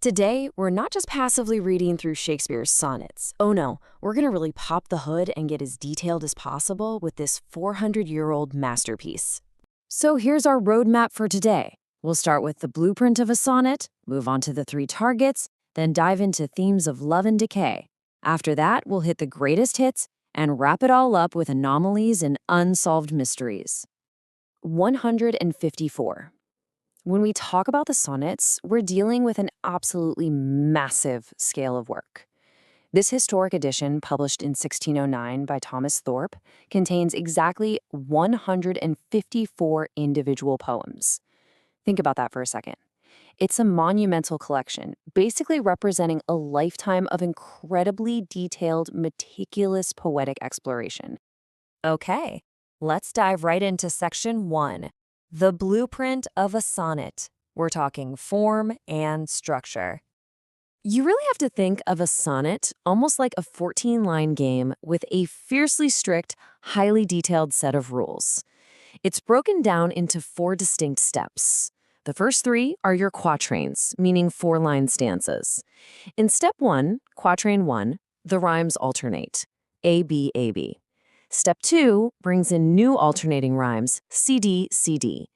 Today, we're not just passively reading through Shakespeare's sonnets. Oh no, we're going to really pop the hood and get as detailed as possible with this 400-year-old masterpiece. So here's our roadmap for today. We'll start with the blueprint of a sonnet, move on to the three targets, then dive into themes of love and decay. After that, we'll hit the greatest hits and wrap it all up with anomalies and unsolved mysteries. 154. When we talk about the sonnets, we're dealing with an absolutely massive scale of work. This historic edition, published in 1609 by Thomas Thorpe, contains exactly 154 individual poems. Think about that for a second. It's a monumental collection, basically representing a lifetime of incredibly detailed, meticulous poetic exploration. Okay, let's dive right into section 1. The blueprint of a sonnet. We're talking form and structure. You really have to think of a sonnet almost like a 14-line game with a fiercely strict, highly detailed set of rules. It's broken down into 4 distinct steps. The first 3 are your quatrains, meaning 4-line stanzas. In step 1, quatrain 1, the rhymes alternate, A-B, A-B. Step 2 brings in new alternating rhymes, CDCD.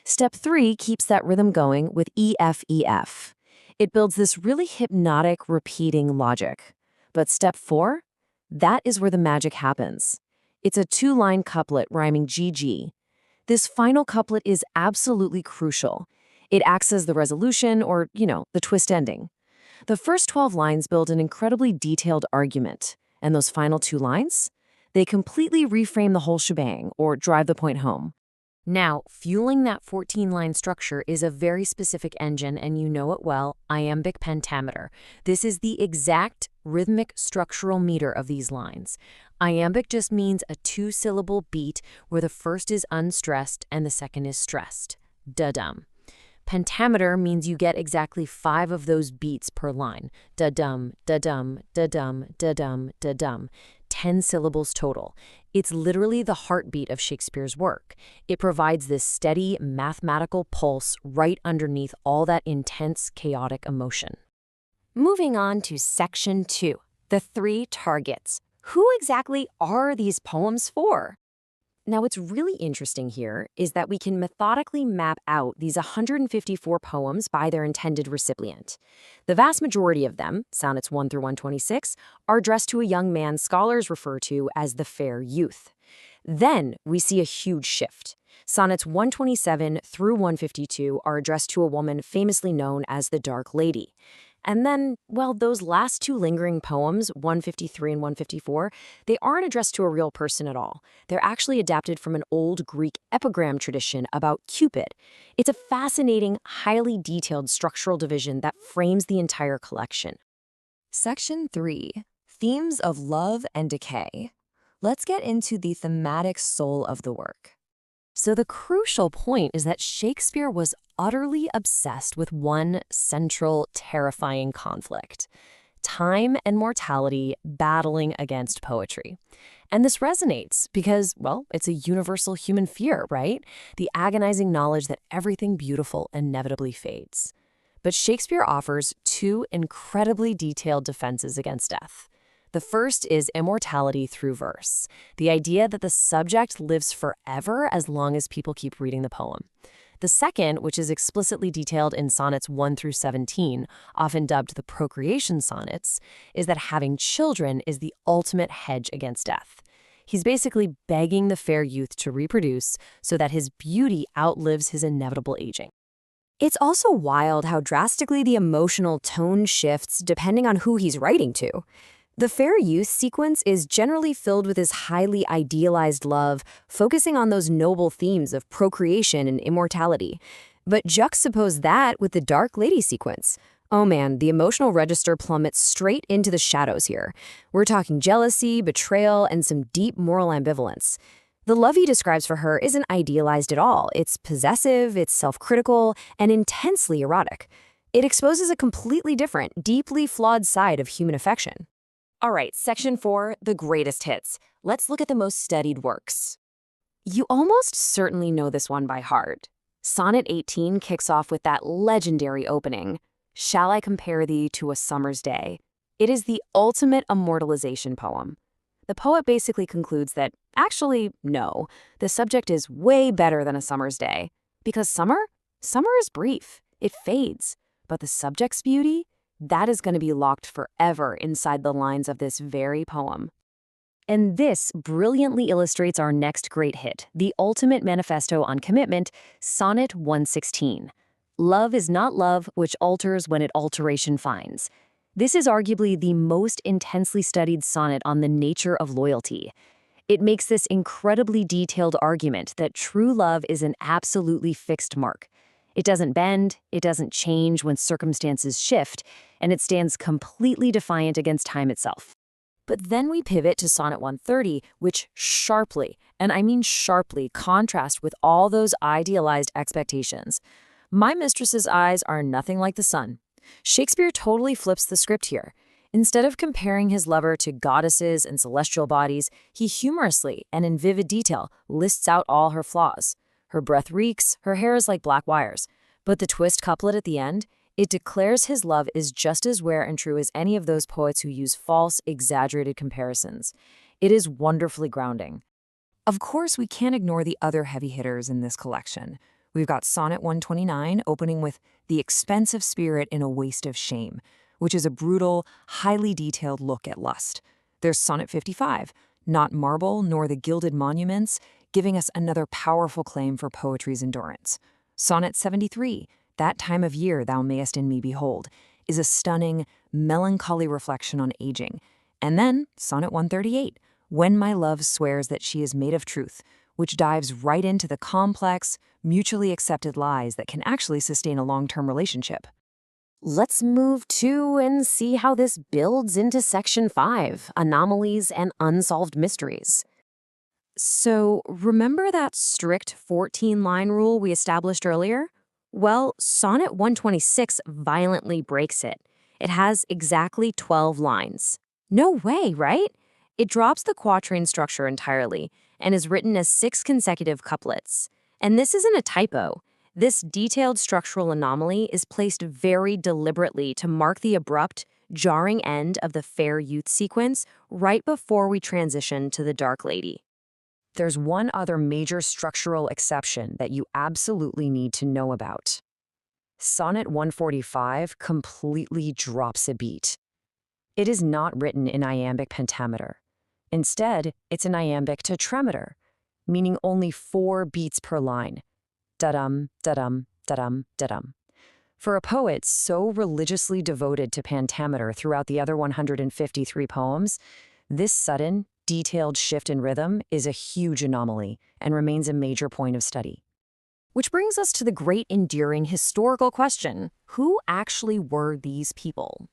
Step 3 keeps that rhythm going with EFEF. It builds this really hypnotic, repeating logic. But step 4? That is where the magic happens. It's a 2-line couplet rhyming GG. This final couplet is absolutely crucial. It acts as the resolution or, the twist ending. The first 12 lines build an incredibly detailed argument, and those final 2 lines? They completely reframe the whole shebang or drive the point home. Now, fueling that 14-line structure is a very specific engine, and you know it well, iambic pentameter. This is the exact rhythmic structural meter of these lines. Iambic just means a 2-syllable beat where the first is unstressed and the second is stressed. Da-dum. Pentameter means you get exactly 5 of those beats per line. Da-dum, da-dum, da-dum, da-dum, da-dum. 10 syllables total. It's literally the heartbeat of Shakespeare's work. It provides this steady, mathematical pulse right underneath all that intense, chaotic emotion. Moving on to section 2, the 3 targets. Who exactly are these poems for? Now, what's really interesting here is that we can methodically map out these 154 poems by their intended recipient. The vast majority of them, sonnets 1 through 126, are addressed to a young man scholars refer to as the fair youth. Then we see a huge shift. Sonnets 127 through 152 are addressed to a woman famously known as the Dark Lady. And then, those last 2 lingering poems, 153 and 154, they aren't addressed to a real person at all. They're actually adapted from an old Greek epigram tradition about Cupid. It's a fascinating, highly detailed structural division that frames the entire collection. Section 3. Themes of love and decay. Let's get into the thematic soul of the work. So the crucial point is that Shakespeare was utterly obsessed with one central, terrifying conflict: time and mortality battling against poetry. And this resonates because, it's a universal human fear, right? The agonizing knowledge that everything beautiful inevitably fades. But Shakespeare offers 2 incredibly detailed defenses against death. The first is immortality through verse, the idea that the subject lives forever as long as people keep reading the poem. The second, which is explicitly detailed in sonnets 1 through 17, often dubbed the Procreation sonnets, is that having children is the ultimate hedge against death. He's basically begging the fair youth to reproduce so that his beauty outlives his inevitable aging. It's also wild how drastically the emotional tone shifts depending on who he's writing to. The fair youth sequence is generally filled with his highly idealized love, focusing on those noble themes of procreation and immortality. But juxtapose that with the Dark Lady sequence. Oh man, the emotional register plummets straight into the shadows here. We're talking jealousy, betrayal, and some deep moral ambivalence. The love he describes for her isn't idealized at all. It's possessive, it's self-critical, and intensely erotic. It exposes a completely different, deeply flawed side of human affection. All right, section 4, the greatest hits. Let's look at the most studied works. You almost certainly know this one by heart. Sonnet 18 kicks off with that legendary opening. Shall I compare thee to a summer's day? It is the ultimate immortalization poem. The poet basically concludes that, actually, no, the subject is way better than a summer's day. Because summer is brief, it fades. But the subject's beauty, that is going to be locked forever inside the lines of this very poem. And this brilliantly illustrates our next great hit, the ultimate manifesto on commitment, Sonnet 116. Love is not love which alters when it alteration finds. This is arguably the most intensely studied sonnet on the nature of loyalty. It makes this incredibly detailed argument that true love is an absolutely fixed mark. It doesn't bend, it doesn't change when circumstances shift, and it stands completely defiant against time itself. But then we pivot to Sonnet 130, which sharply, and I mean sharply, contrasts with all those idealized expectations. My mistress's eyes are nothing like the sun. Shakespeare totally flips the script here. Instead of comparing his lover to goddesses and celestial bodies, he humorously and in vivid detail lists out all her flaws. Her breath reeks, her hair is like black wires. But the twist couplet at the end, it declares his love is just as rare and true as any of those poets who use false, exaggerated comparisons. It is wonderfully grounding. Of course, we can't ignore the other heavy hitters in this collection. We've got Sonnet 129 opening with the expensive spirit in a waste of shame, which is a brutal, highly detailed look at lust. There's Sonnet 55, not marble nor the gilded monuments, giving us another powerful claim for poetry's endurance. Sonnet 73, that time of year thou mayest in me behold, is a stunning, melancholy reflection on aging. And then Sonnet 138, when my love swears that she is made of truth, which dives right into the complex, mutually accepted lies that can actually sustain a long-term relationship. Let's move to and see how this builds into Section 5, Anomalies and Unsolved Mysteries. So, remember that strict 14-line rule we established earlier? Well, Sonnet 126 violently breaks it. It has exactly 12 lines. No way, right? It drops the quatrain structure entirely and is written as 6 consecutive couplets. And this isn't a typo. This detailed structural anomaly is placed very deliberately to mark the abrupt, jarring end of the fair youth sequence right before we transition to the dark lady. There's one other major structural exception that you absolutely need to know about. Sonnet 145 completely drops a beat. It is not written in iambic pentameter. Instead, it's an iambic tetrameter, meaning only 4 beats per line. Da-dum, da-dum, da-dum, da-dum. For a poet so religiously devoted to pentameter throughout the other 153 poems, this sudden, detailed shift in rhythm is a huge anomaly and remains a major point of study. Which brings us to the great enduring historical question, who actually were these people?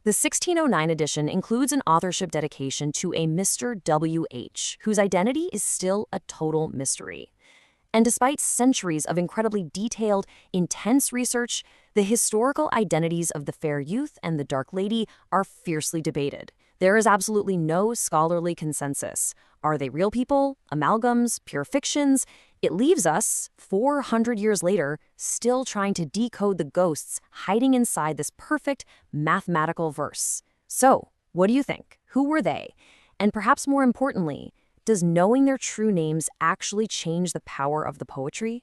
The 1609 edition includes an authorship dedication to a Mr. W.H., whose identity is still a total mystery. And despite centuries of incredibly detailed, intense research, the historical identities of the fair youth and the dark lady are fiercely debated. There is absolutely no scholarly consensus. Are they real people, amalgams, pure fictions? It leaves us, 400 years later, still trying to decode the ghosts hiding inside this perfect mathematical verse. So, what do you think? Who were they? And perhaps more importantly, does knowing their true names actually change the power of the poetry?